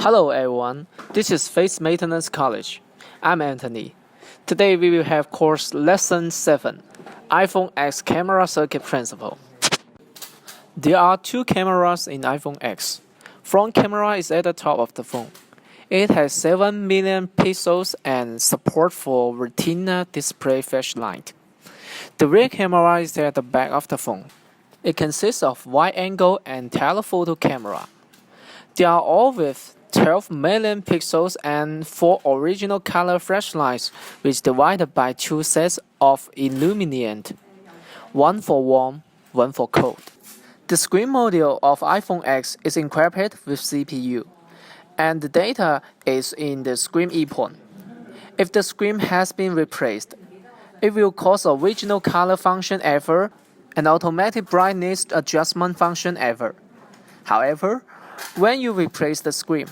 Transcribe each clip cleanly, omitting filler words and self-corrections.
Hello everyone, this is Face Maintenance College. I'm Anthony. Today we will have course Lesson 7, iPhone X Camera Circuit Principle. There are two cameras in iPhone X. Front camera is at the top of the phone. It has 7 million pixels and support for Retina display flashlight. The rear camera is at the back of the phone. It consists of wide-angle and telephoto camera. They are all with 12 million pixels and 4 original color flashlights which divided by 2 sets of illuminant, one for warm, one for cold. The screen module of iPhone X is encrypted with CPU, and the data is in the screen EEPROM. If the screen has been replaced, it will cause original color function error and automatic brightness adjustment function error. However, when you replace the screen,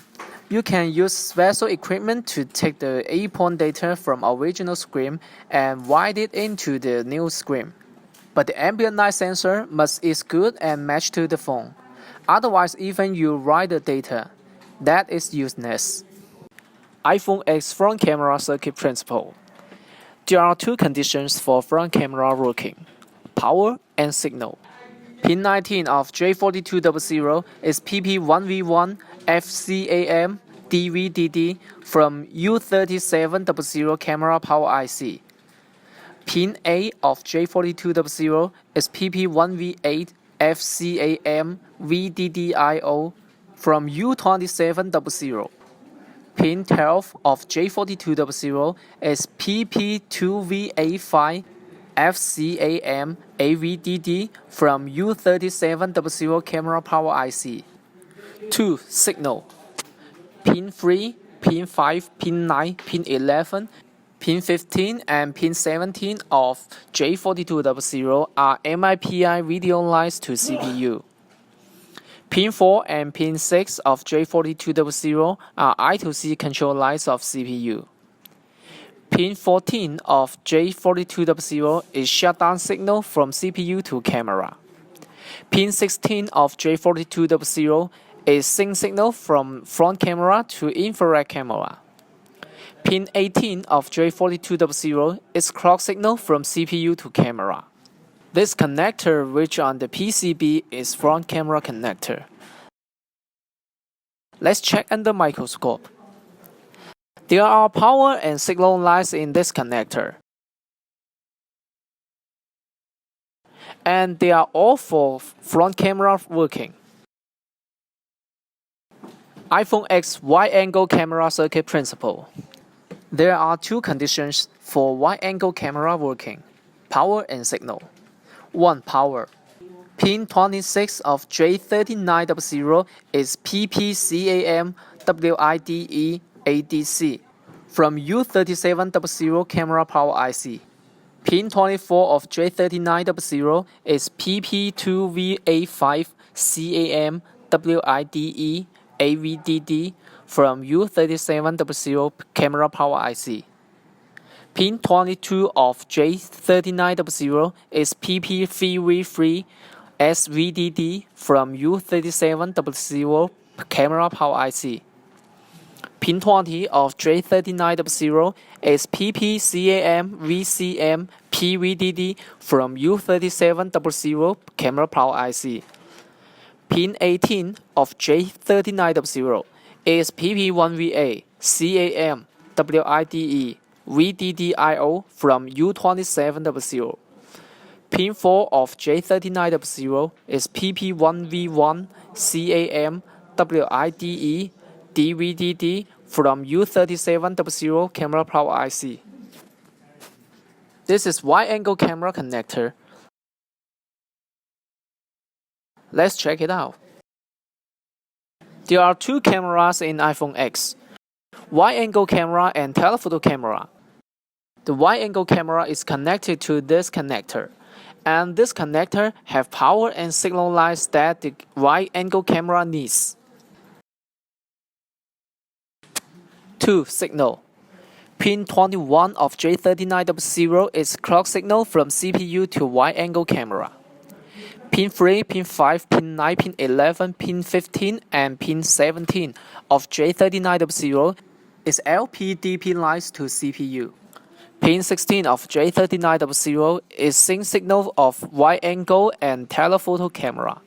you can use special equipment to take the EEPROM data from original screen and write it into the new screen. But the ambient light sensor must is good and match to the phone. Otherwise, even you write the data, that is useless. iPhone X front camera circuit principle. There are two conditions for front camera working: power and signal. Pin 19 of J4200 is PP1V1 FCAM DVDD from U3700 camera power IC. Pin 8 of J4200 is PP1V8 FCAM VDDIO from U2700. Pin 12 of J4200 is PP2V85 FCAM AVDD from U3700 camera power IC. 2. Signal. Pin 3, Pin 5, Pin 9, Pin 11, Pin 15 and Pin 17 of J4200 are MIPI video lines to CPU. Pin 4 and Pin 6 of J4200 are I2C control lines of CPU. Pin 14 of J4200 is shutdown signal from CPU to camera. Pin 16 of J4200 is sync signal from front camera to infrared camera. Pin 18 of J4200 is clock signal from CPU to camera. This connector which on the PCB is front camera connector. Let's check under microscope. There are power and signal lines in this connector, and they are all for front camera working. iPhone X wide-angle camera circuit principle. There are two conditions for wide-angle camera working: power and signal. 1. Power. Pin 26 of J3900 is PPCAM WIDE ADC from U3700 camera power IC. Pin 24 of J3900 is PP2V85 CAM WIDE AVDD from U3700 camera power IC. Pin 22 of J3900 is PP3V3 SVDD from U3700 camera power IC. Pin 20 of J3900 is PPCAM VCM PVDD from U3700 camera power IC. Pin 18 of J3900 is PP1VA CAM WIDE VDDIO from U2700. Pin 4 of J3900 is PP1V1 CAM WIDE DVDD from U3700 camera power IC. This is wide-angle camera connector. Let's check it out. There are two cameras in iPhone X: wide-angle camera and telephoto camera. The wide-angle camera is connected to this connector, and this connector have power and signal lines that the wide-angle camera needs. 2. Signal. Pin 21 of J3900 is clock signal from CPU to wide-angle camera. Pin 3, Pin 5, Pin 9, Pin 11, Pin 15, and Pin 17 of J3900 is LPDP lines to CPU. Pin 16 of J3900 is sync signal of wide-angle and telephoto camera.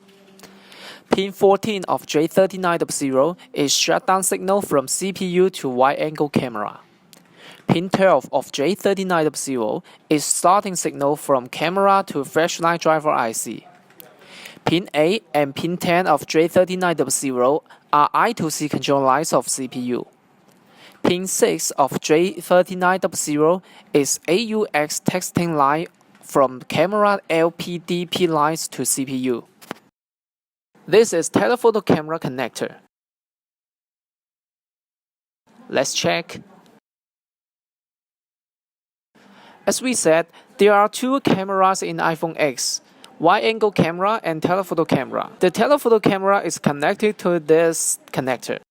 Pin 14 of J3900 is shutdown signal from CPU to wide-angle camera. Pin 12 of J3900 is starting signal from camera to flashlight driver IC. Pin 8 and Pin 10 of J3900 are I2C control lines of CPU. Pin 6 of J3900 is AUX texting line from camera LPDP lines to CPU. This is telephoto camera connector. Let's check. As we said, there are two cameras in iPhone X, wide-angle camera and telephoto camera. The telephoto camera is connected to this connector.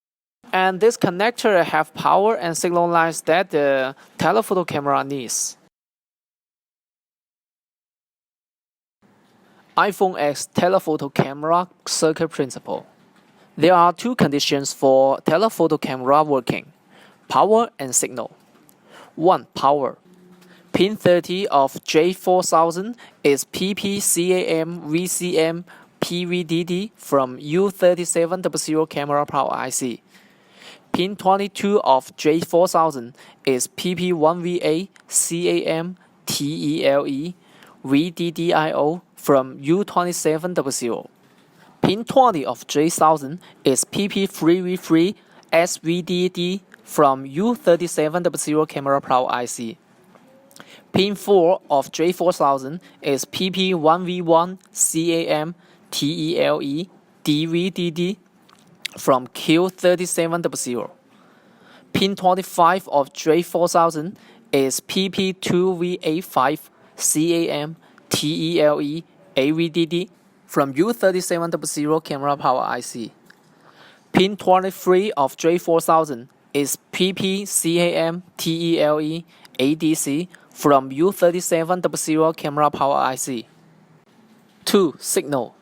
And this connector have power and signal lines that the telephoto camera needs. iPhone X telephoto camera circuit principle. There are two conditions for telephoto camera working: power and signal. 1. Power. Pin 30 of J4000 is PP-CAM VCM PVDD from U3700 camera power IC. Pin 22 of J4000 is PP1VA CAM TELE VDDIO from U2700. Pin 20 of J1000 is PP3V3 SVDD from U3700 camera power IC. Pin 4 of J4000 is PP1V1 CAM TELE DVDD from Q3700. Pin 25 of J4000 is PP2V85 CAM TELE AVDD from U3700 camera power IC. Pin 23 of J4000 is PP-CAM TELE ADC from U3700 camera power IC. 2. Signal.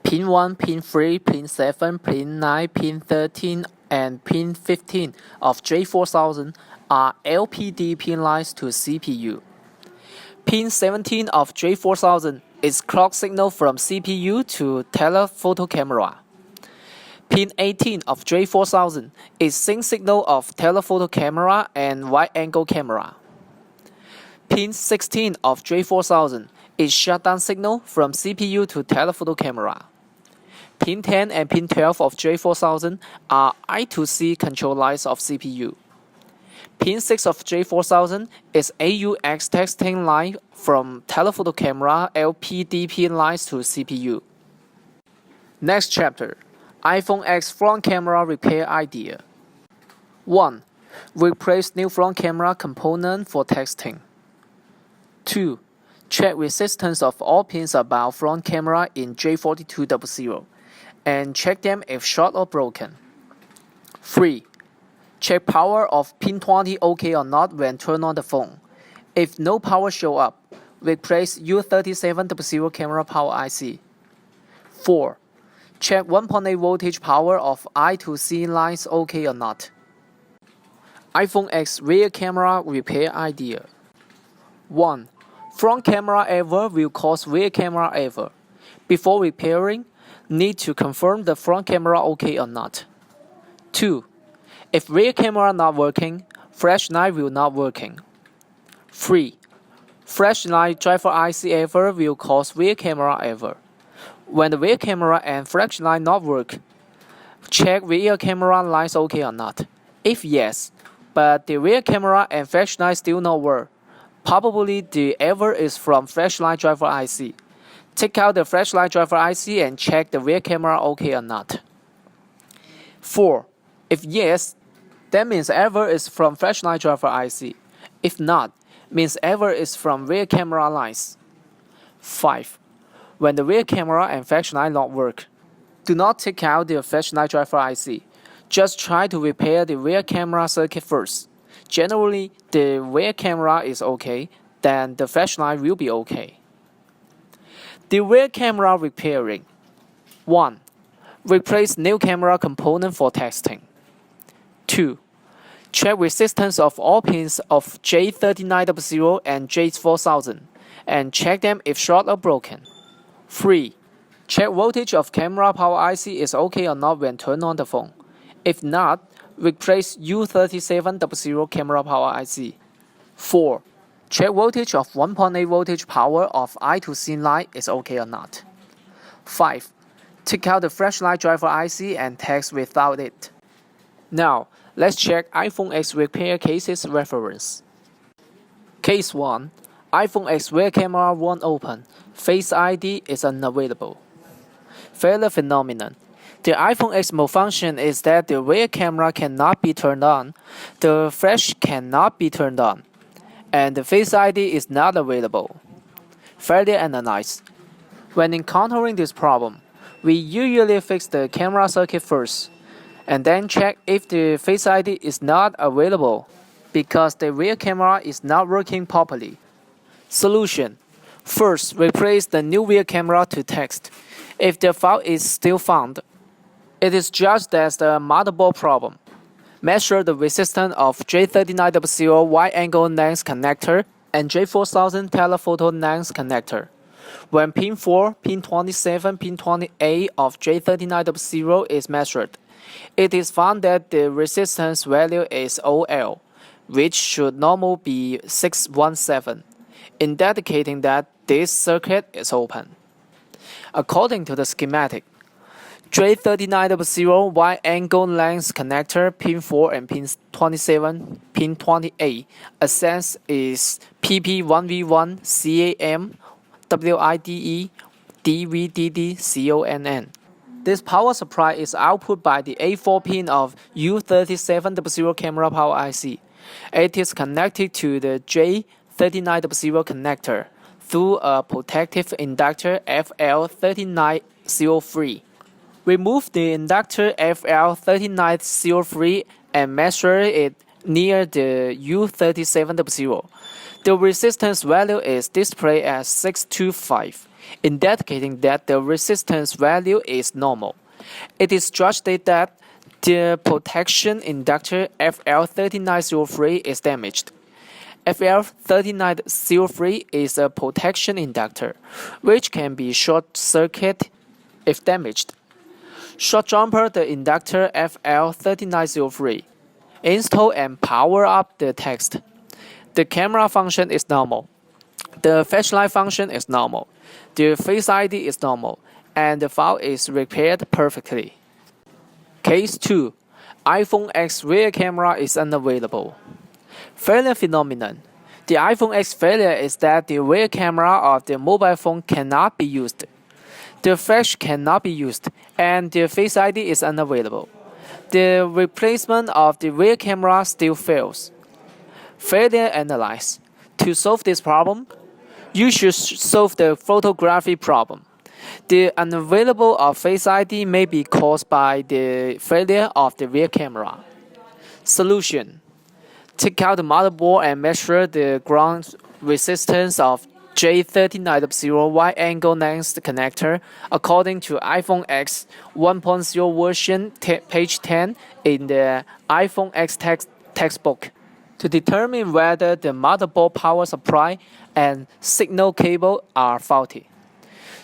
Pin 1, Pin 3, Pin 7, Pin 9, Pin 13, and Pin 15 of J4000 are LPD pin lines to CPU. Pin 17 of J4000 is clock signal from CPU to telephoto camera. Pin 18 of J4000 is sync signal of telephoto camera and wide-angle camera. Pin 16 of J4000 is shutdown signal from CPU to telephoto camera. Pin 10 and Pin 12 of J4000 are I2C control lines of CPU. Pin 6 of J4000 is AUX texting line from telephoto camera LPDP lines to CPU. Next chapter, iPhone X front camera repair idea. 1. Replace new front camera component for texting. 2. Check resistance of all pins about front camera in J4200 and check them if short or broken. 3. Check power of pin 20 OK or not when turn on the phone. If no power show up, replace U3700 camera power IC. 4. Check 1.8 voltage power of I2C lines OK or not. iPhone X rear camera repair idea. 1. Front camera error will cause rear camera error. Before repairing, need to confirm the front camera OK or not. 2. If rear camera not working, flashlight will not working. 3. Flashlight driver IC error will cause rear camera error. When the rear camera and flashlight not work, check rear camera lines OK or not. If yes, but the rear camera and flashlight still not work, probably the error is from flashlight driver IC. Take out the flashlight driver IC and check the rear camera OK or not. 4. If yes, that means error is from flashlight driver IC. If not, means error is from rear camera lines. 5. When the rear camera and flashlight not work, do not take out the flashlight driver IC. Just try to repair the rear camera circuit first. Generally, the rear camera is okay, then the flashlight will be okay. The rear camera repairing. 1. Replace new camera component for testing. 2. Check resistance of all pins of J3900 and J4000 and check them if short or broken. 3. Check voltage of camera power IC is okay or not when turned on the phone. If not, replace U3700 camera power IC. 4. Check voltage of 1.8 voltage power of I2C line is okay or not. 5. Take out the flashlight driver IC and test without it. Now, let's check iPhone X repair cases reference. Case 1. iPhone X rear camera won't open. Face ID is unavailable. Failure phenomenon. The iPhone X malfunction is that the rear camera cannot be turned on, the flash cannot be turned on, and the Face ID is not available. Failure analyze. When encountering this problem, we usually fix the camera circuit first, and then check if the Face ID is not available because the rear camera is not working properly. Solution. First, replace the new rear camera to test. If the fault is still found, it is judged as the motherboard problem. Measure the resistance of J3900 wide-angle lens connector and J4000 telephoto lens connector. When pin 4, pin 27, pin 28 of J3900 is measured, it is found that the resistance value is OL, which should normally be 617, indicating that this circuit is open. According to the schematic, J3900 wide-angle lens connector pin 4 and pin 27, pin 28 access is PP1V1 CAM WIDE DVDD CONN. This power supply is output by the A4 pin of U3700 camera power IC. It is connected to the J3900 connector through a protective inductor FL3903. Remove the inductor FL3903 and measure it near the U3700. The resistance value is displayed as 625, indicating that the resistance value is normal. It is judged that the protection inductor FL3903 is damaged. FL3903 is a protection inductor, which can be short-circuited if damaged. Short jumper the inductor FL3903. Install and power up the text. The camera function is normal. The flashlight function is normal. The Face ID is normal, and the file is repaired perfectly. Case 2. iPhone X rear camera is unavailable. Failure phenomenon. The iPhone X failure is that the rear camera of the mobile phone cannot be used. The flash cannot be used, and the Face ID is unavailable. The replacement of the rear camera still fails. Failure analyze. To solve this problem, you should solve the photography problem. The unavailable of Face ID may be caused by the failure of the rear camera. Solution. Take out the motherboard and measure the ground resistance of J3900 wide-angle lens connector according to iPhone X 1.0 version page 10 in the iPhone X textbook to determine whether the motherboard power supply and signal cable are faulty.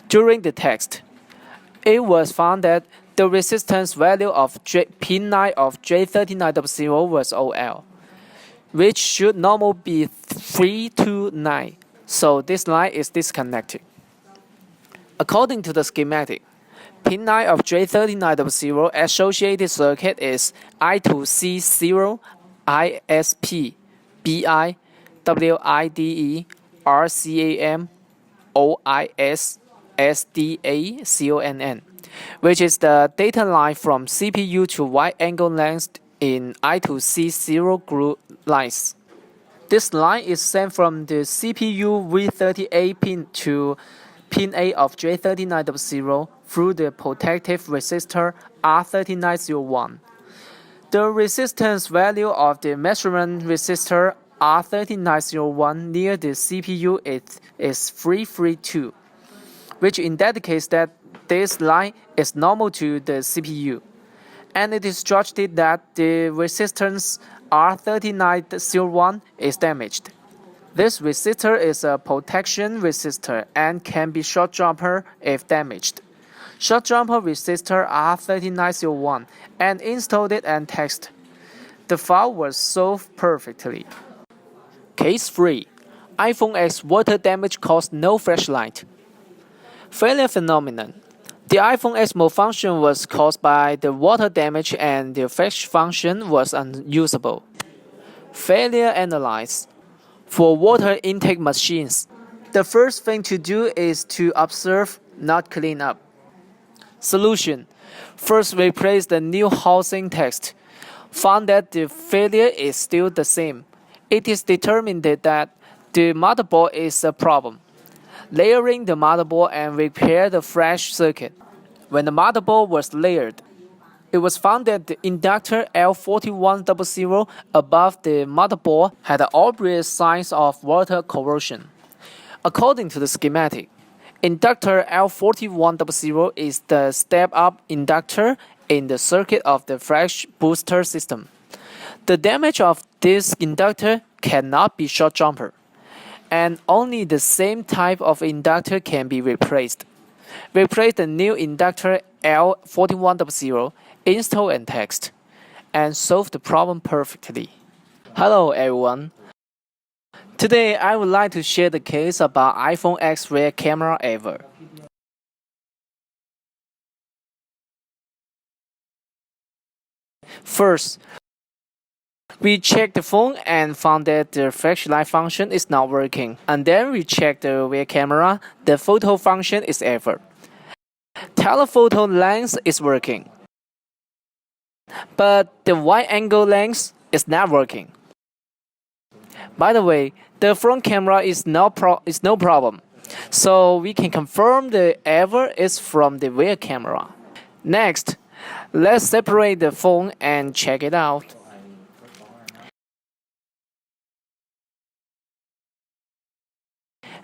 During the test, it was found that the resistance value of pin 9 of J3900 was OL, which should normally be 329. So this line is disconnected. According to the schematic, pin 9 of J3900 associated circuit is I2C0, ISP, BI, WIDE, RCAM, OIS, SDA, CONN, which is the data line from CPU to wide-angle lens in I2C0 group lines. This line is sent from the CPU V38 pin to pin 8 of J3900 through the protective resistor R3901. The resistance value of the measurement resistor R3901 near the CPU is 332. which indicates that this line is normal to the CPU. And it is judged that the resistance R3901 is damaged. This resistor is a protection resistor and can be short jumper if damaged. Short jumper resistor R3901 and installed it and tested. The file was solved perfectly. Case 3. iPhone X water damage caused no flashlight. Failure phenomenon. The iPhone X malfunction was caused by the water damage and the flash function was unusable. Failure analyze. For water intake machines, the first thing to do is to observe, not clean up. Solution. First replace the new housing text. Found that the failure is still the same. It is determined that the motherboard is a problem. Layering the motherboard and repair the flash circuit. When the motherboard was layered, it was found that the inductor L4100 above the motherboard had obvious signs of water corrosion. According to the schematic, inductor L4100 is the step-up inductor in the circuit of the flash booster system. The damage of this inductor cannot be short jumper, and only the same type of inductor can be replaced. Replace the new inductor L4100, install and test, and solve the problem perfectly. Hello everyone. Today I would like to share the case about iPhone X rear camera error. First, we checked the phone and found that the flashlight function is not working. And then we checked the rear camera, the photo function is error. Telephoto lens is working, but the wide angle lens is not working. By the way, the front camera is no problem, so we can confirm the error is from the rear camera. Next, let's separate the phone and check it out.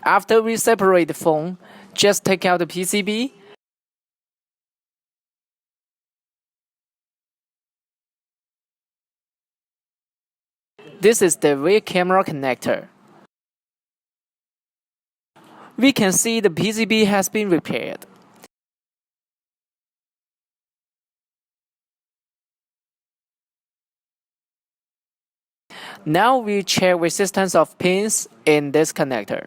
After we separate the phone, just take out the PCB. This is the rear camera connector. We can see the PCB has been repaired. Now we check resistance of pins in this connector.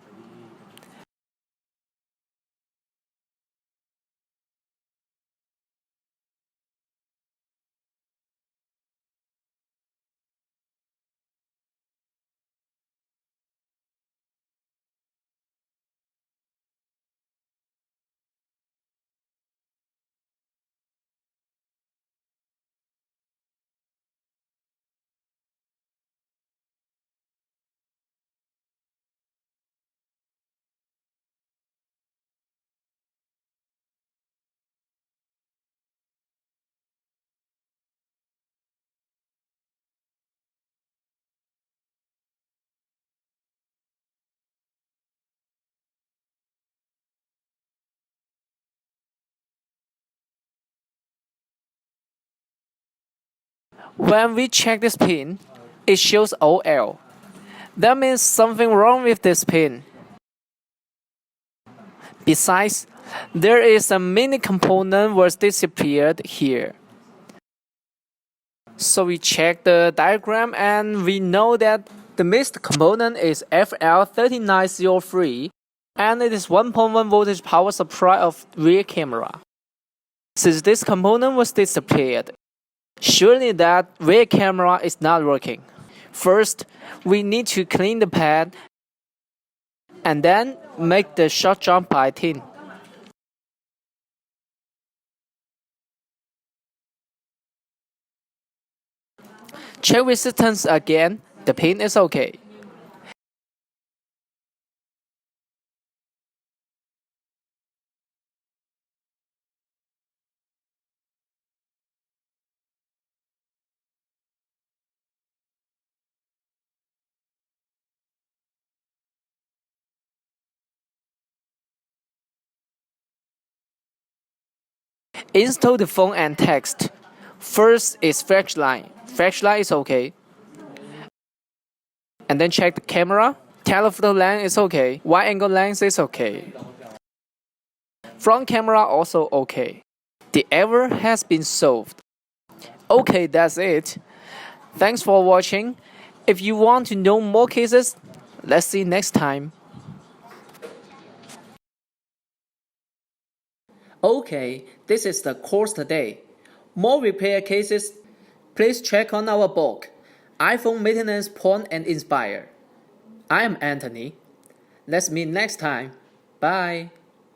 When we check this pin, it shows OL. That means something wrong with this pin. Besides, there is a mini component was disappeared here. So we check the diagram and we know that the missed component is FL3903 and it is 1.1 voltage power supply of rear camera. Since this component was disappeared, surely that rear camera is not working. First, we need to clean the pad and then make the short jump by tin. Check resistance again, the pin is okay. Install the phone and text. First is flashlight. Flashlight is okay. And then check the camera. Telephoto lens is okay. Wide angle lens is okay. Front camera also okay. The error has been solved. Okay, that's it. Thanks for watching. If you want to know more cases, let's see next time. Okay, this is the course today. More repair cases, please check on our blog, iPhone Maintenance Point and Inspire. I am Anthony. Let's meet next time. Bye.